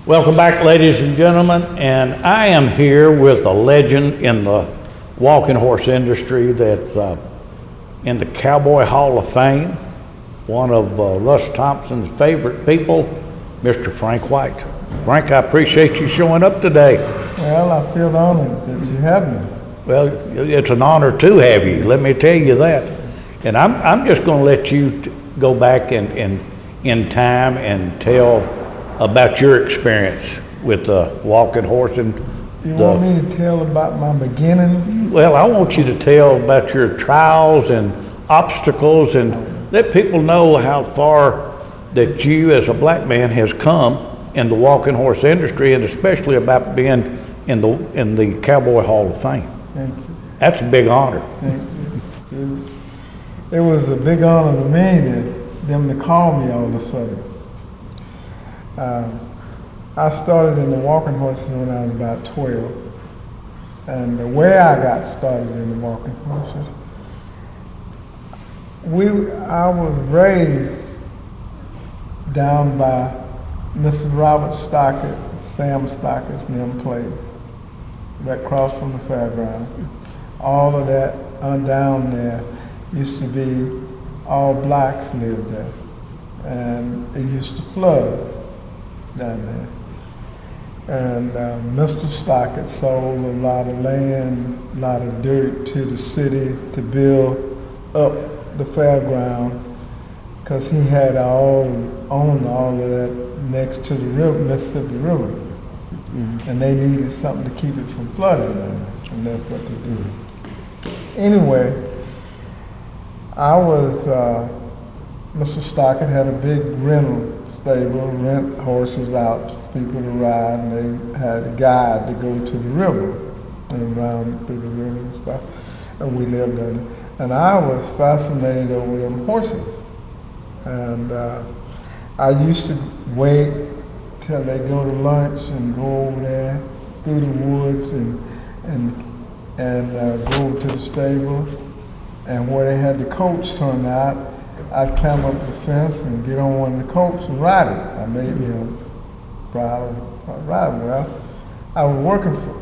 Welcome back, ladies and gentlemen, and I am here with a legend in the walking horse industry that's in the Cowboy Hall of Fame, one of Russ Thompson's favorite people, Mr. Frank White. Frank, I appreciate you showing up today. Well, I feel honored that you have me. Well, it's an honor to have you, let me tell you that. And I'm just going to let you go back in time and tell about your experience with the walking horse. And You want me to tell about my beginning? well, I want you to tell about your trials and obstacles and let people know how far that you as a black man has come in the walking horse industry, and especially about being in the Cowboy Hall of Fame. Thank you. That's a big honor. Thank you. It was a big honor to me them to call me all of a sudden. I started in the walking horses when I was about 12. And the way I got started in the walking horses, I was raised down by Mr. Robert Stockett, Sam Stockett's them place, right across from the fairground. All of that down there used to be all blacks lived there, and it used to flood down there. And Mr. Stockett sold a lot of land, a lot of dirt to the city to build up the fairground, because he had owned all of that next to the river, Mississippi River. Mm-hmm. And they needed something to keep it from flooding, and that's what they did. Anyway, Mr. Stockett had a big rental stable, rent horses out for people to ride, and they had a guide to go to the river and around through the river and stuff. And we lived in it. And I was fascinated over them horses. And I used to wait till they go to lunch and go over there through the woods and go over to the stable. And where they had the coach turned out, I'd climb up the fence and get on one of the coats and ride it. I made proud of riding. Well,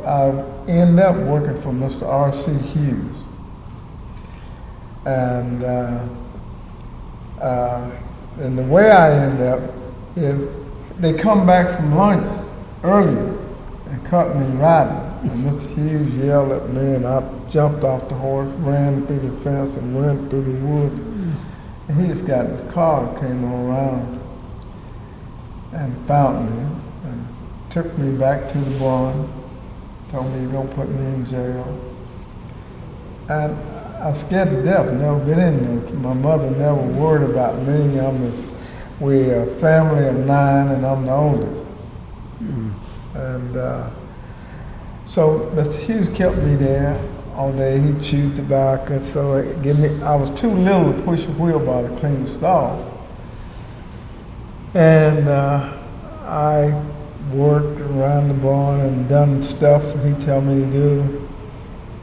I ended up working for Mr. R.C. Hughes. And the way I ended up is they come back from lunch early and caught me riding. And Mr. Hughes yelled at me, and I jumped off the horse, ran through the fence, and went through the woods. And he just got in his car and came on around and found me and took me back to the barn, told me, "You're going to put me in jail." And I was scared to death, never been in there. My mother never worried about me. We're a family of 9, and I'm the oldest. And so Mr. Hughes kept me there all day. He chewed tobacco, so I was too little to push a wheelbarrow to clean the stall. And I worked around the barn and done stuff he'd tell me to do.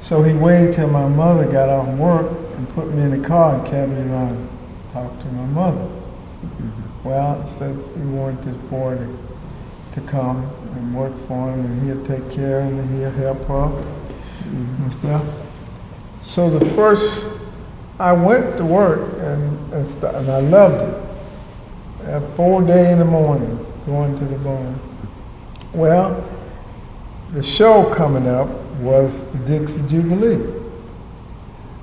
So he waited till my mother got off work and put me in the car and carried me around and talked to my mother. Mm-hmm. Well, said he wanted this boy to come and work for him, and he'll take care of him and he'll help her and stuff. So I went to work and I loved it. At 4 days in the morning, going to the barn. Well, the show coming up was the Dixie Jubilee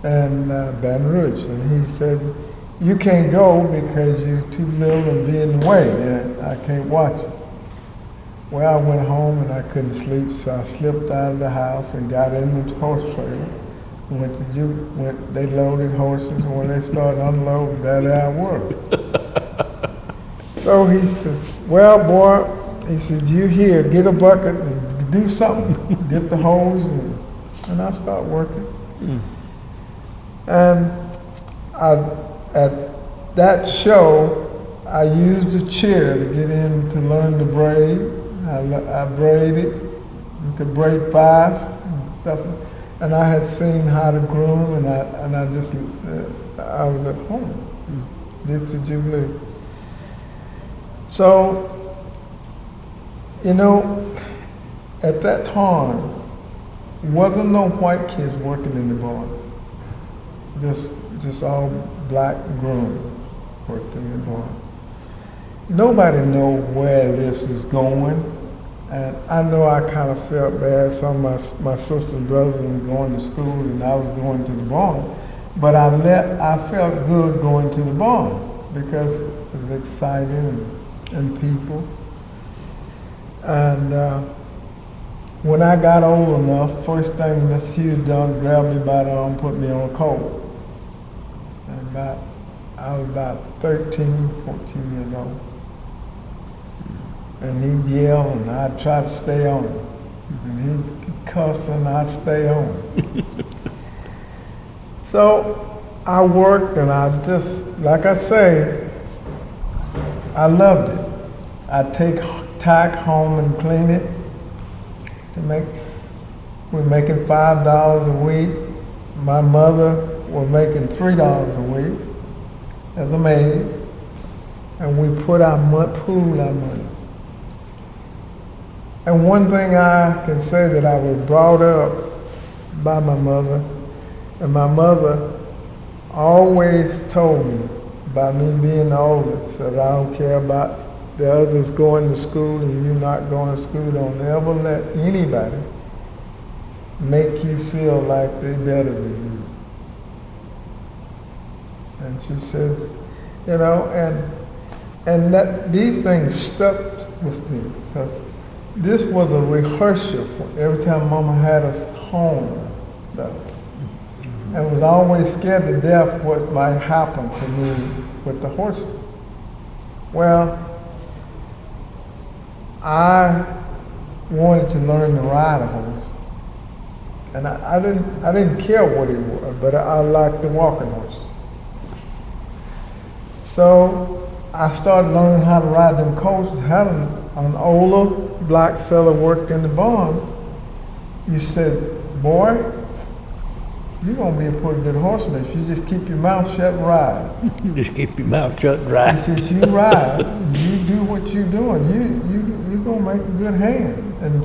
and Baton Rouge, and he said, "You can't go because you're too little and be in the way, and I can't watch it." Well, I went home and I couldn't sleep, so I slipped out of the house and got in the horse trailer. They loaded horses, and when they started unloading, there I was. So he says, "Well, boy," he said, "you here, get a bucket and do something." Get the hose, and I start working. And at that show, I used a chair to get in to learn to braid. I braided, you could braid fast and stuff. And I had seen how to groom, and I was at home. Dixie Jubilee. So You know, at that time, wasn't no white kids working in the barn. Just all black grooms worked in the barn. Nobody know where this is going, and I know I kind of felt bad. Some of my sisters and brothers were going to school, and I was going to the barn. But I felt good going to the barn because it was exciting and people. And when I got old enough, first thing Miss Hughes done, grabbed me by the arm, put me on a coat. And I was about 13, 14 years old. And he'd yell, and I'd try to stay on him. And he'd cuss, and I'd stay on him. So I worked, and I just, like I say, I loved it. I'd take tack home and clean it to make. We're making $5 a week. My mother was making $3 a week as a maid, and we put pool our money. And one thing I can say that I was brought up by my mother, and my mother always told me, by me being the oldest, that I don't care about the others going to school and you not going to school. Don't ever let anybody make you feel like they're better than you. And she says, you know, and that these things stuck with me because this was a rehearsal for every time Mama had us home, though. And was always scared to death what might happen to me with the horses. Well, I wanted to learn to ride a horse. And I didn't care what he was, but I liked the walking horse. So I started learning how to ride them colts. Had an older black fella worked in the barn. You said, boy, you're going to be a pretty good horseman if you just keep your mouth shut and ride. Just keep your mouth shut and ride. He says, you ride, you do what you're doing, you're going to make a good hand. And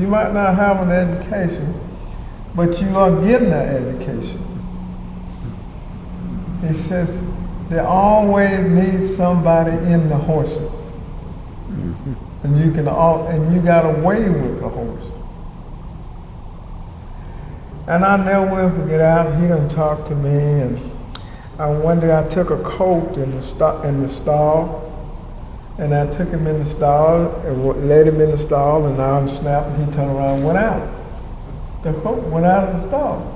you might not have an education, but you are getting that education. He says, they always need somebody in the horses. And you got a way with the horse. And I never will forget out. He done talked to me, and one day I took a colt in the stall, and I took him in the stall, and led him in the stall, and I unsnapped, and he turned around and went out. The colt went out of the stall.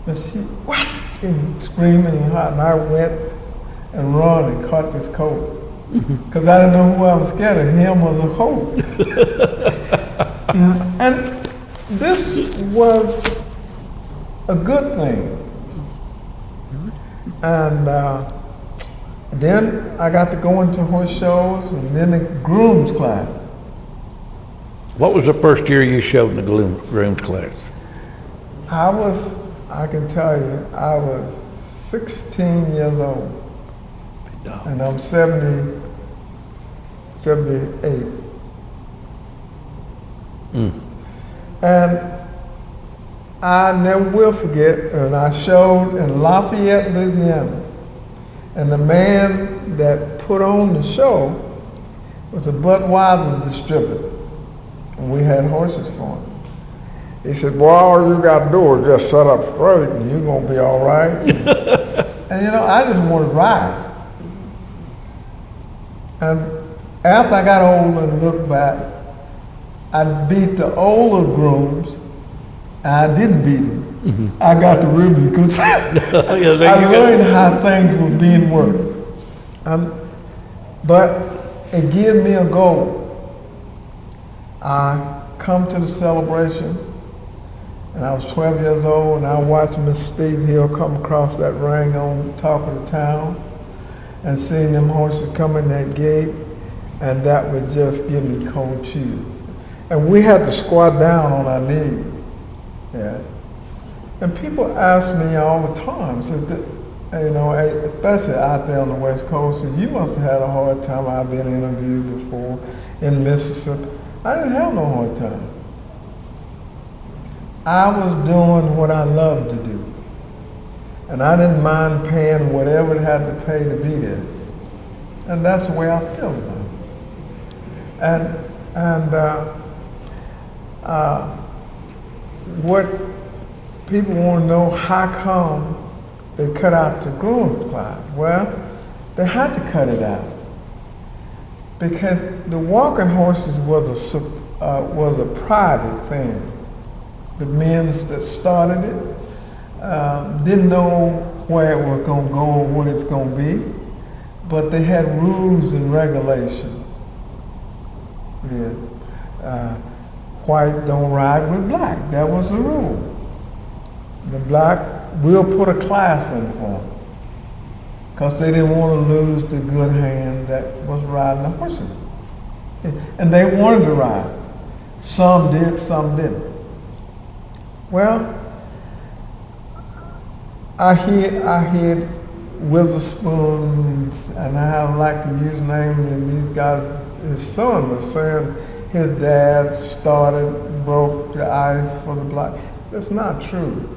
And she, what? And screaming and hot, and I went and run and caught this colt. Because I didn't know who I was scared of, him or the colt. And this was a good thing. And then I got to go into horse shows and then the grooms class. What was the first year you showed in the grooms class? I can tell you, I was 16 years old. And I'm 78. And I never will forget, and I showed in Lafayette, Louisiana. And the man that put on the show was a Budweiser distributor. And we had horses for him. He said, boy, all you got to do is just set up straight and you're going to be all right. And you know, I just wanted to ride. And after I got older and looked back, I beat the older grooms, and I didn't beat them. Mm-hmm. I got the ribbon because I learned how things were being worked. But it gave me a goal. I come to the celebration, and I was 12 years old, and I watched Miss Steve Hill come across that ring on top of the town, and seeing them horses come in that gate, and that would just give me cold chills. And we had to squat down on our knees. Yeah. And people ask me all the time, says that, you know, especially out there on the West Coast, says, you must have had a hard time. I've been interviewed before. in Mississippi. I didn't have no hard time. I was doing what I loved to do. And I didn't mind paying whatever it had to pay to be there. And that's the way I feel about it. And what people want to know, how come they cut out the grooms class? Well, they had to cut it out because the walking horses was a private thing. The men that started it didn't know where it was going to go or what it's going to be, but they had rules and regulations. Yeah. White don't ride with black. That was the rule. The black, we'll put a class in for them because they didn't want to lose the good hand that was riding the horses. And they wanted to ride. Some did, some didn't. Well, I hear Witherspoon, and I like to use names, and these guys, his son was saying his dad broke the ice for the black. That's not true,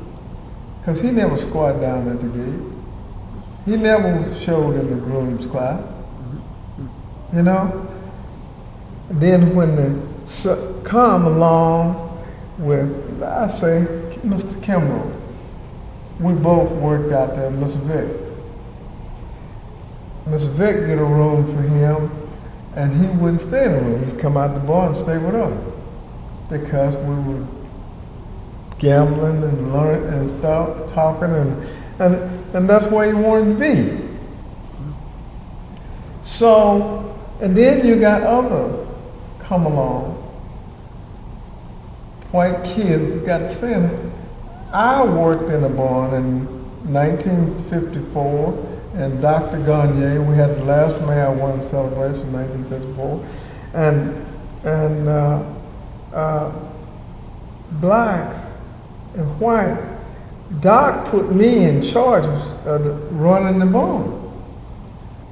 because he never squatted down at the gate. He never showed in the groom's class, you know? Then when they come along with, I say, Mr. Kimbrough, we both worked out there, Mr. Vick. Mr. Vick get a room for him, and he wouldn't stay in the room. He'd come out the bar and stay with us because we were gambling and learning and stuff, talking, and that's where he wanted to be. So, and then you got others come along, white kids got sin. I worked in a barn in 1954, and Dr. Gagne, we had the last Mayor One celebration in 1954, and blacks and white. Doc put me in charge of running the barn.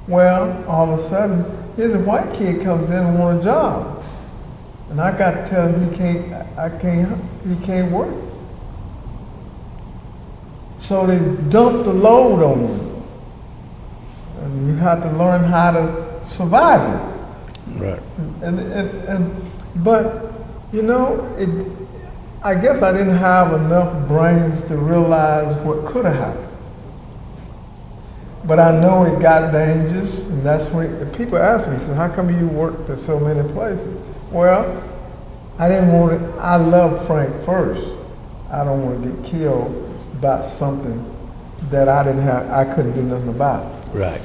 Well, all of a sudden, here's a white kid comes in and wants a job, and I got to tell him he can't work. So they dumped the load on me. And you have to learn how to survive it. Right. But, you know, I guess I didn't have enough brains to realize what could have happened. But I know it got dangerous, and that's when people ask me, so how come you worked at so many places? Well, I didn't want it. I love Frank first. I don't want to get killed about something that I couldn't do nothing about. Right.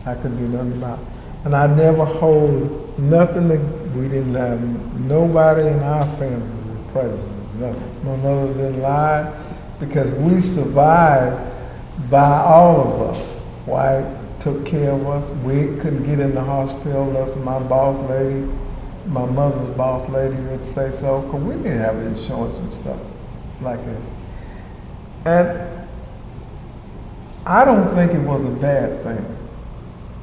I couldn't do nothing about. And I never hold nothing we didn't have nobody in our family was prejudice, nothing. My mother didn't lie because we survived by all of us. White took care of us. We couldn't get in the hospital unless my boss lady, my mother's boss lady would say so, because we didn't have insurance and stuff like that. And I don't think it was a bad thing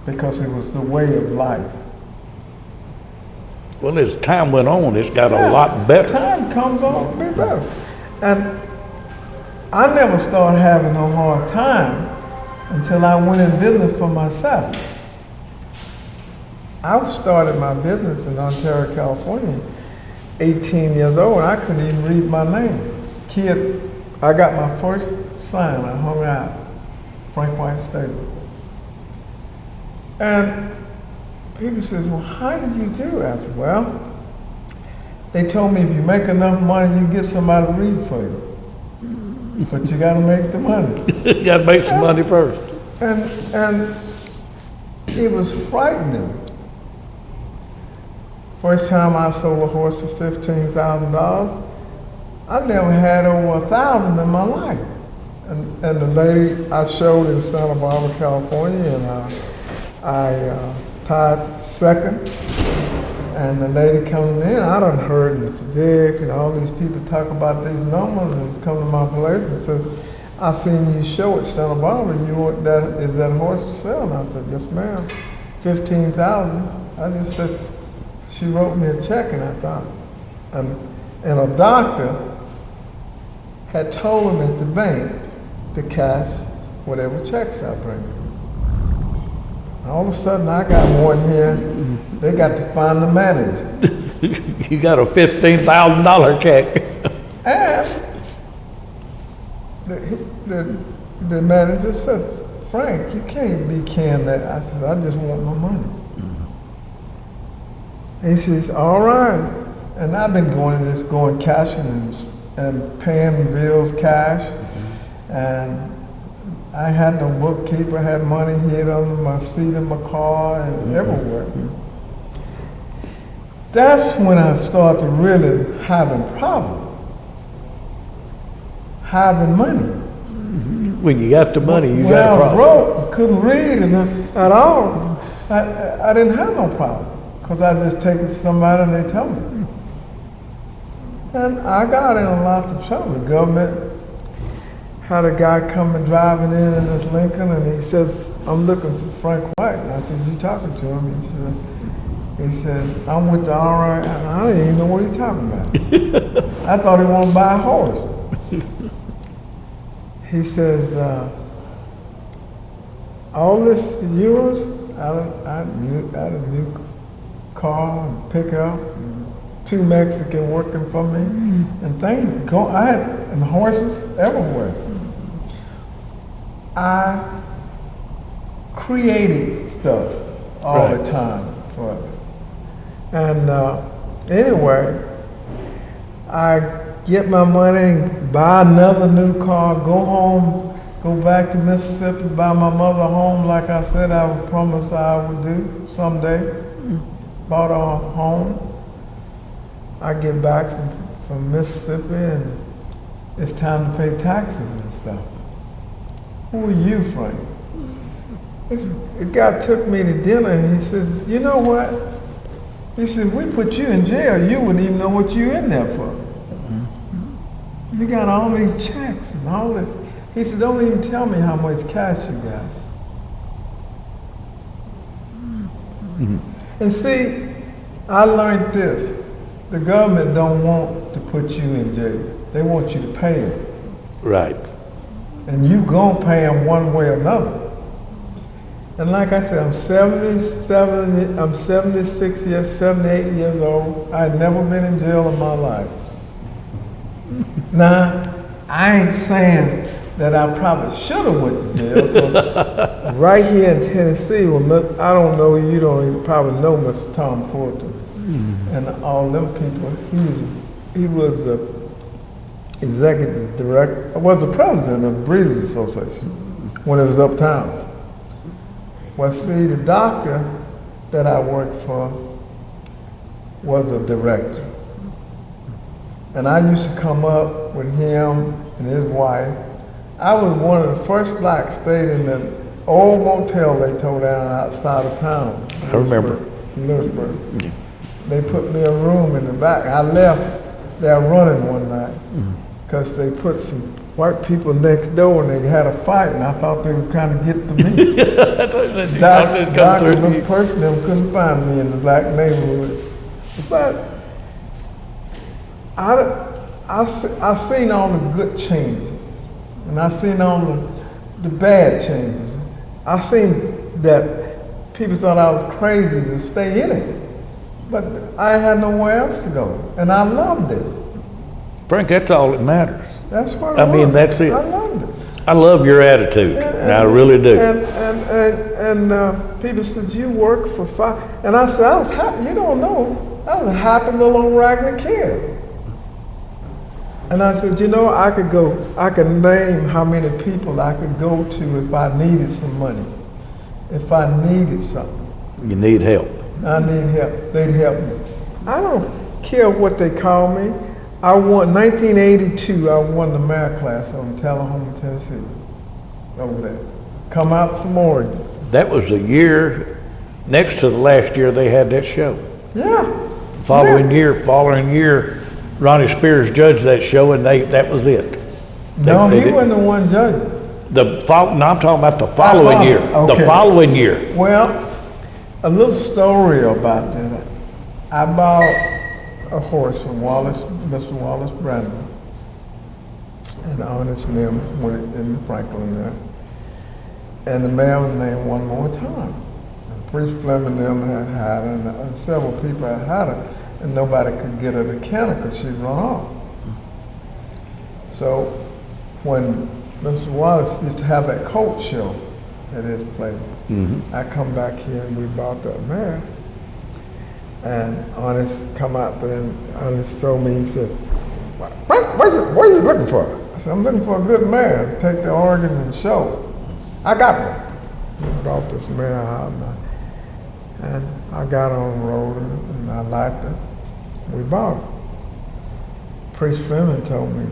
because it was the way of life. Well, as time went on, it's got a lot better. Time comes on to be better. And I never started having no hard time until I went in business for myself. I started my business in Ontario, California, 18 years old, and I couldn't even read my name. Kid, I got my first sign, I hung out, Frank White Stable. And people says, well, how did you do it? I said, well, they told me if you make enough money, you get somebody to read for you. But you gotta make the money. You gotta make some money first. And it was frightening. First time I sold a horse for $15,000, I never had over 1,000 in my life. And the lady I showed in Santa Barbara, California, and I tied second. And the lady comes in, I done heard Mr. Vick and all these people talk about these numbers and come to my place and says, I seen you show at Santa Barbara, you want that, is that horse for sale? And I said, yes ma'am, 15,000. I just said, she wrote me a check, and I thought, and a doctor had told him at the bank to cash whatever checks I bring. All of a sudden, I got one here. They got to find the manager. You got a $15,000 check. And the manager says, Frank, you can't be carrying that. I said, I just want my money. He says, all right. And I've been going cashing and paying bills cash. And I had no bookkeeper, had money hid under my seat in my car and everywhere. That's when I started really having problems. Having money. When you got the money, you got a Well, problem. broke, couldn't read at all. I didn't have no problem because I just take it to somebody and they tell me. And I got in a lot of trouble. The government had a guy coming driving in this Lincoln, and he says, I'm looking for Frank White. And I said, you talking to him? He said, I'm with the RI, and I didn't even know what he's talking about. I thought he wanted to buy a horse. He says, all this is yours? Out of new car and pickup, and 2 Mexicans working for me, and things go. I had and horses everywhere. I created stuff all the time for it. And anyway, I get my money, buy another new car, go home, go back to Mississippi, buy my mother a home like I said I was promised I would do someday. Bought a home. I get back from Mississippi and it's time to pay taxes and stuff. Who are you, Frank? The guy took me to dinner and he says, you know what? He said, if we put you in jail, you wouldn't even know what you're in there for. You got all these checks and all that. He said, don't even tell me how much cash you got. And see, I learned this. The government don't want to put you in jail. They want you to pay them. Right. And you gonna pay them one way or another. And like I said, I'm 78 years old. I've never been in jail in my life. Now, I ain't saying that I probably should have went to jail. 'Cause right here in Tennessee, I don't know, you don't even probably know Mr. Tom Fulton and all them people. He was the executive director, was the president of the Breeders Association when it was uptown. Well, see, the doctor that I worked for was a director. And I used to come up with him and his wife. I was one of the first blacks stayed in the old motel they tore down outside of town. I remember. Lewisburg. They put me a room in the back. I left there running one night because they put some white people next door and they had a fight, and I thought they were trying to get to me. Doctor, the person them couldn't find me in the black neighborhood. But I seen all the good changes, and I seen all the bad changes. I seen that people thought I was crazy to stay in it, but I had nowhere else to go, and I loved it. Frank, that's all that matters. That's what I mean, that's it. I loved it. I love your attitude. I really do. And people said, you work for five. And I said, I was happy. You don't know. I was a happy little old ragged kid. And I said, you know, I could name how many people I could go to if I needed some money. If I needed something. You need help. I need help. They'd help me. I don't care what they call me. I won 1982. I won the mayor class over in Tullahoma, Tennessee. Over there, come out from Oregon. That was the year next to the last year they had that show. Yeah. Following year, Ronnie Spears judged that show, and that was it. No, he wasn't the one judging. No, I'm talking about the following year. Okay. The following year. Well, a little story about that. I bought a horse from Mr. Wallace Brandon, and Honest Nim went in Franklin there. And the mare was named One More Time. And Priest Fleming them had her, and several people had had her, and nobody could get her to canter because she'd run off. So when Mr. Wallace used to have that colt show at his place, I come back here and we bought that mare. And Honest come out there and Honest told me, he said, Frank, what are you looking for? I said, I'm looking for a good mare to take to Oregon and show. I got one. We bought this mare out and I got on the road and I liked it. We bought it. Priest Fleming told me,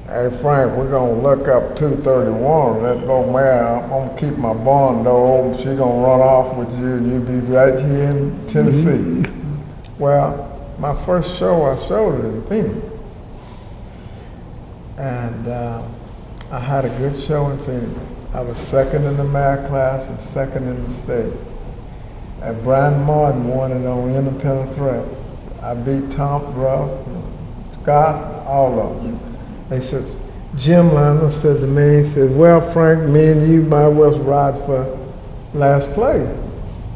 hey Frank, we're gonna look up 231, that little mare, I'm gonna keep my barn door open, she gonna run off with you and you'll be right here in Tennessee. Well, my first show, I showed it in Phoenix. And I had a good show in Phoenix. I was second in the mare class and second in the state. And Brian Martin won it on independent threat. I beat Tom Russ, Scott, all of them. They said, Jim Lionel said to me, he said, well, Frank, me and you might well ride for last place.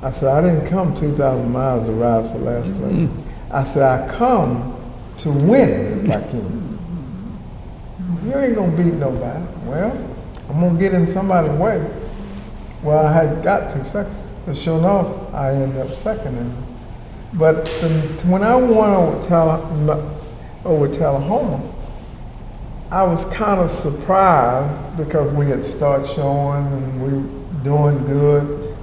I said, I didn't come 2,000 miles to ride for last place. I said, I come to win if I can. You ain't gonna beat nobody. Well, I'm gonna get in somebody's way. Well, I had got 2 seconds. But sure enough, I ended up second in it. But when I won over Tullahoma, I was kind of surprised because we had started showing and we were doing good,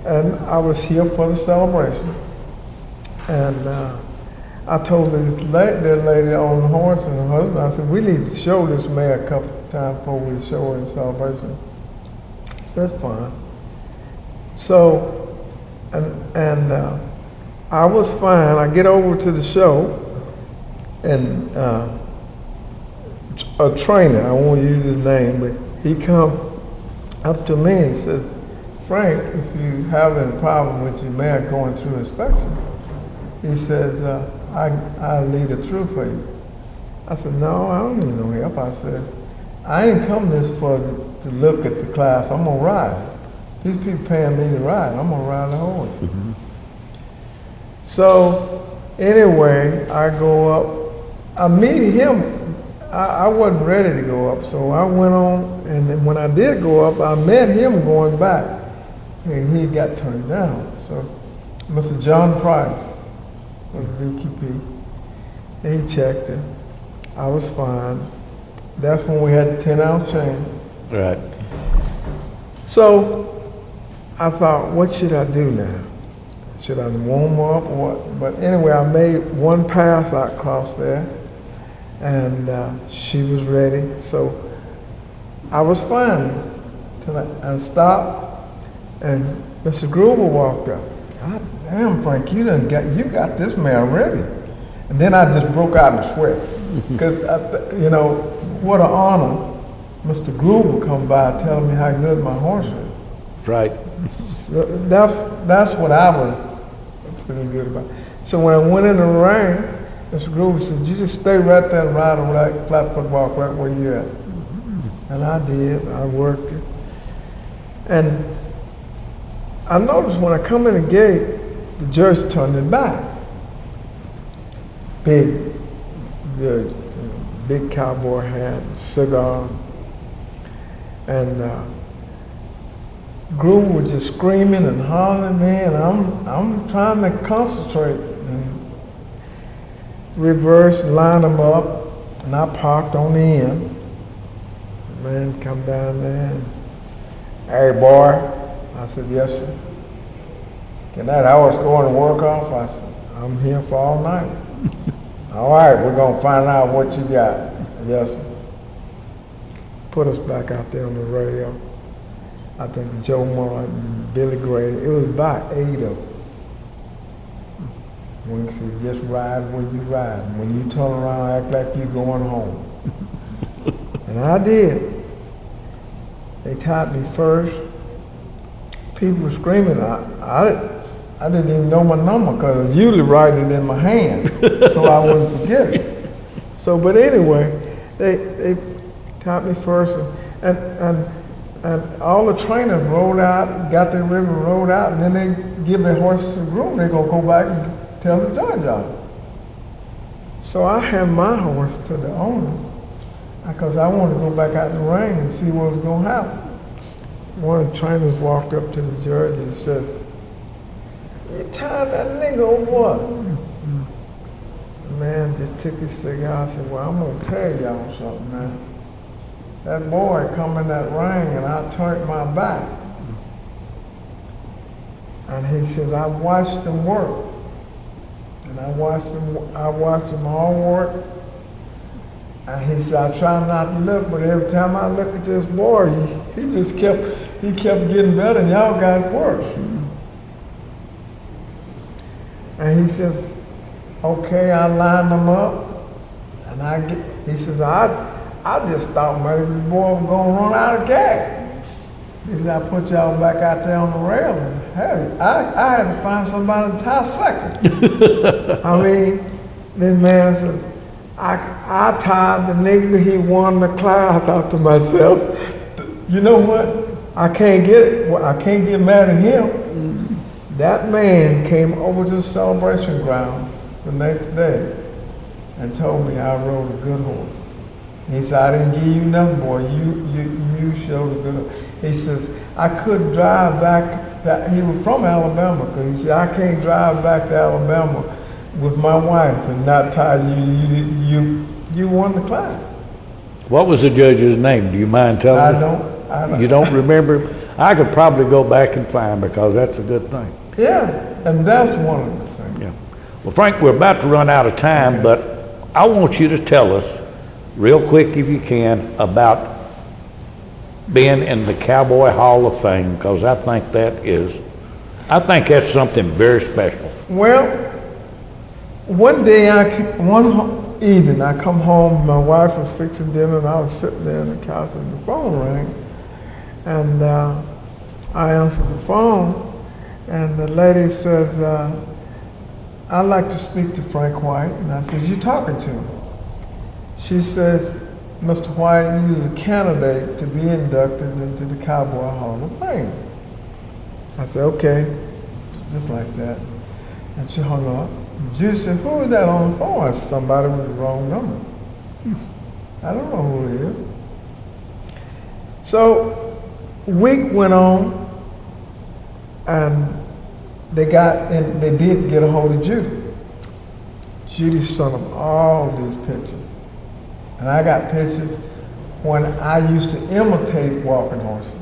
and I was here for the celebration. And I told that lady on the horse and her husband, I said, we need to show this mare a couple of times before we show her in celebration. I said, that's fine. So, and I was fine. I get over to the show, and a trainer, I won't use his name, but he come up to me and says, Frank, if you have any problem with your mare going through inspection, he says, I'll lead it through for you. I said, no, I don't need no help. I said, I ain't come this for to look at the class. I'm gonna ride. These people paying me to ride. I'm gonna ride the horse. So anyway, I go up. I meet him. I wasn't ready to go up, so I went on. And then when I did go up, I met him going back, and he got turned down. So Mr. John Price was VQP. And he checked it. I was fine. That's when we had the 10-ounce chain. Right. So I thought, what should I do now? Should I warm up or what? But anyway, I made one pass out across there, and she was ready. So I was fine till I stopped, and Mr. Gruber walked up. God damn, Frank, you got this mare ready. And then I just broke out in sweat. Because, you know, what an honor. Mr. Gruber come by telling me how good my horse is. Right. So that's what I was feeling good about. So when I went in the ring, Mr. Gruber said, you just stay right there and ride on that flat foot walk right where you're at. And I did. I worked it. And I noticed when I come in the gate, the judge turned it back. Big judge, big cowboy hat, cigar. And Gruber was just screaming and hollering at me, and I'm trying to concentrate and reverse, line them up, and I parked on the end. The man come down there and, hey boy, I said, yes sir. Can that horse go on and work off? I said, I'm here for all night. All right, we're gonna find out what you got. Yes sir. Put us back out there on the radio. I think Joe Martin, Billy Gray, it was about 8 of them. When he said, just ride where you ride. When you turn around, act like you're going home. And I did. They tied me first. People were screaming. I didn't even know my number because I usually write it in my hand so I wouldn't forget it. So, but anyway, they taught me first, and all the trainers rode out, got their ribbon rolled out, and then they give their horses to the groom. They're gonna go back and tell the judge on it. So I had my horse to the owner because I wanted to go back out in the ring and see what was gonna happen. One of the trainers walked up to the judge and said, "You tied that nigga or what?" The man just took his cigar and said, "Well, I'm gonna tell y'all something, man. That boy come in that ring and I turned my back." And he says, "I watched him work. And I watched him all work." And he said, "I try not to look, but every time I look at this boy, he just kept getting better and y'all got worse." And he says, "Okay, I lined them up." And he says, I just thought maybe the boy was gonna run out of gas. He said, "I put y'all back out there on the rail. And hey, I had to find somebody to tie second." I mean, this man says, I tied the nigga, he won the class. I thought to myself, you know what? I can't get mad at him. That man came over to the celebration ground the next day and told me I rode a good horse. He said, "I didn't give you nothing, boy. You showed a good horse." He says, "I couldn't drive back." He was from Alabama, because he said, "I can't drive back to Alabama with my wife and not tie you. You won the class." What was the judge's name? Do you mind telling I me? don't. You don't remember? I could probably go back and find, because that's a good thing. Yeah, and that's one of the things. Yeah. Well, Frank, we're about to run out of time, but I want you to tell us, real quick if you can, about being in the Cowboy Hall of Fame, because I think that's something very special. Well, one day, one evening, I come home, my wife was fixing dinner, and I was sitting there on the couch, and the phone rang, and I answered the phone, and the lady says, "I'd like to speak to Frank White." And I said, "You talking to him?" She says, "Mr. White, you was a candidate to be inducted into the Cowboy Hall of Fame." I said, "Okay," just like that. And she hung up. Judy said, "Who is that on the phone?" I said, "Somebody with the wrong number." I don't know who it is. So, a week went on, and they did get a hold of Judy. Judy sent them all these pictures. And I got pictures when I used to imitate walking horses.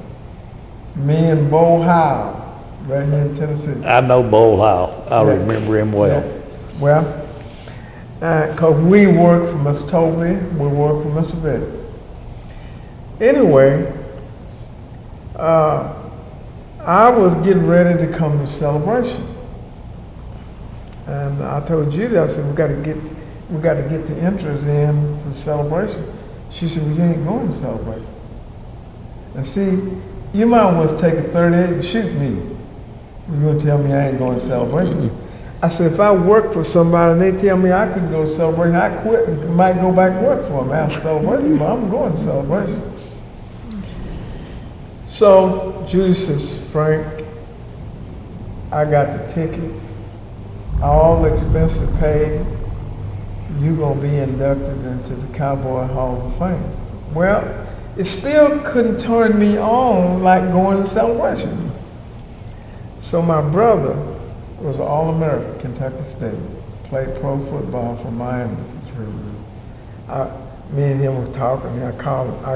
Me and Bo Howe, right here in Tennessee. I know Bo Howe. I remember him well. Yeah. Well, because we worked for Mr. Toby, we worked for Mr. Betty. Anyway, I was getting ready to come to Celebration. And I told Judy, I said, we got to get the entrance in to Celebration. She said, "Well, you ain't going to Celebration." And see, you might want to take a 38 and shoot me. You're going to tell me I ain't going to Celebration. I said, if I work for somebody and they tell me I couldn't go to Celebration, I quit and might go back and work for them after Celebration, but I'm going to Celebration. So Judy says, "Frank, I got the ticket, all the expenses paid. You're going to be inducted into the Cowboy Hall of Fame." Well, it still couldn't turn me on like going to Celebration. So my brother was an All-American, Kentucky State, played pro football for Miami for 3 years. Me and him were talking, and I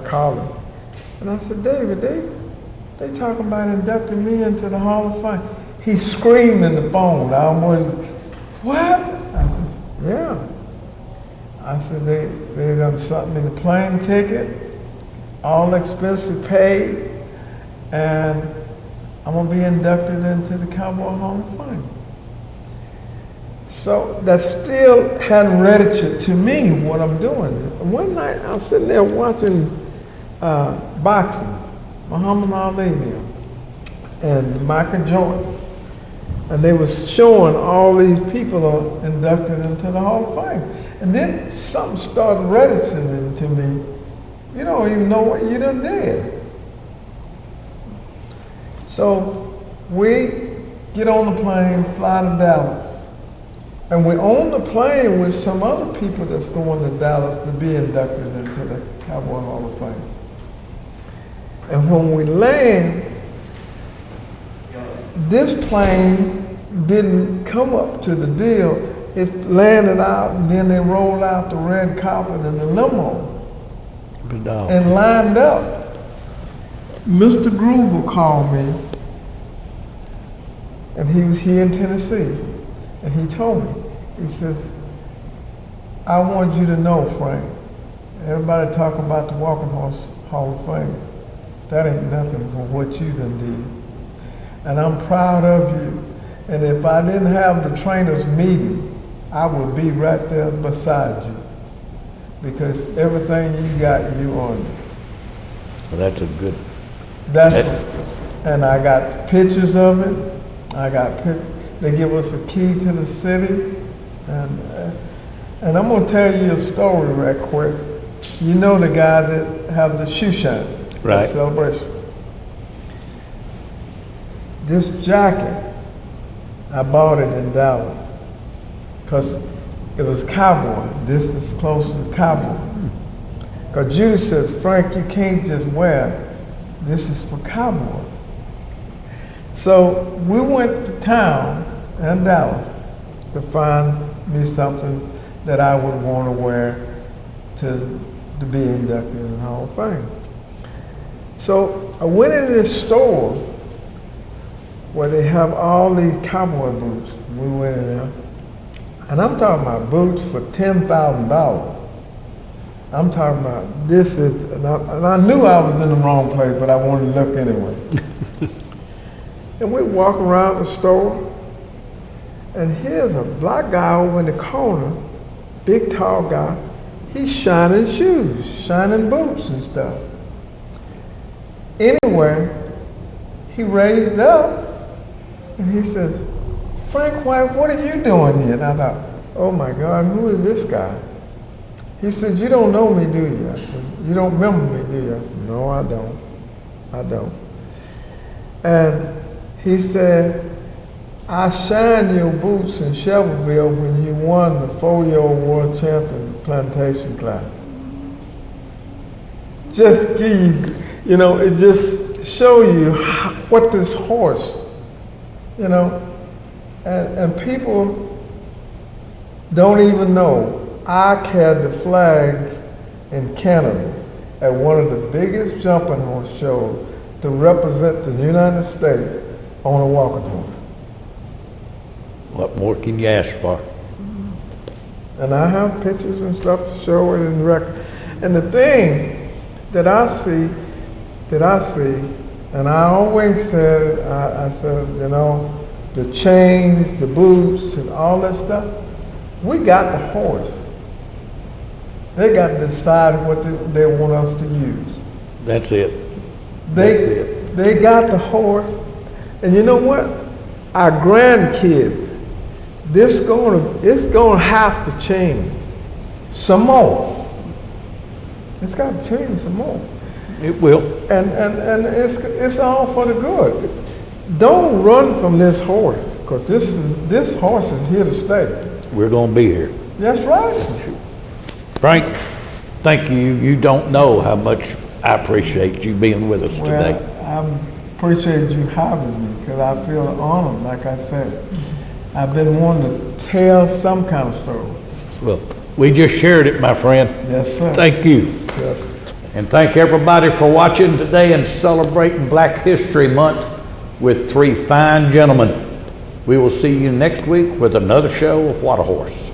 called him. And I said, "David, they talking about inducting me into the Hall of Fame." He screamed in the phone. I almost, "What?" I said, "Yeah." I said, they done sent me the plane ticket, all expenses paid, and I'm going to be inducted into the Cowboy Hall of Fame. So that still hadn't registered to me what I'm doing. One night I was sitting there watching boxing, Muhammad Ali and Michael Jordan. And they was showing all these people are inducted into the Hall of Fame. And then something started registering to me. You don't even know what you done did. So we get on the plane, fly to Dallas. And we're on the plane with some other people that's going to Dallas to be inducted into the Cowboy Hall of Fame. And when we land, this plane didn't come up to the deal. It landed out, and then they rolled out the red carpet in the limo and lined up. Mr. Groover called me, and he was here in Tennessee, and he told me, he says, I want you to know, Frank, everybody talk about the Walking Horse Hall of Fame. That ain't nothing for what you done did. And I'm proud of you. And if I didn't have the trainers meeting, I would be right there beside you. Because everything you got, you own it. Well, that's a good. And I got pictures of it. They give us a key to the city. And I'm gonna tell you a story right quick. You know the guy that have the shoe shine. Right. Celebration. This jacket, I bought it in Dallas because it was cowboy. This is close to cowboy. Because Judy says, Frank, you can't just wear it. This is for cowboy. So we went to town in Dallas to find me something that I would want to wear to be inducted in the Hall of Fame. So I went in this store where they have all these cowboy boots. We went in there. And I'm talking about boots for $10,000. I'm talking about this is, and I knew I was in the wrong place, but I wanted to look anyway. And we walk around the store, and here's a black guy over in the corner, big tall guy. He's shining shoes, shining boots and stuff. Anyway, he raised up and he says, Frank White, what are you doing here? And I thought, oh my God, who is this guy? He said, you don't know me, do you? I said, you don't remember me, do you? I said, no, I don't. I don't. And he said, I shined your boots in Shelbyville when you won the 4-year-old world champion plantation class. Just give you, it just show you what this horse, and people don't even know. I carried the flag in Canada at one of the biggest jumping horse shows to represent the United States on a walking horse. What more can you ask for? And I have pictures and stuff to show it in the record. And the thing that I see, and I always said, I said, the chains, the boots, and all that stuff, we got the horse. They got to decide what they want us to use. That's it. They got the horse. And you know what? Our grandkids, it's gonna have to change some more. It's got to change some more. It will. And it's all for the good. Don't run from this horse, because this horse is here to stay. We're gonna be here. That's right. Frank, thank you. You don't know how much I appreciate you being with us today. I appreciate you having me, because I feel honored, like I said. I've been wanting to tell some kind of story. Well, we just shared it, my friend. Yes, sir. Thank you. Yes. And thank everybody for watching today and celebrating Black History Month with 3 fine gentlemen. We will see you next week with another show of What a Horse.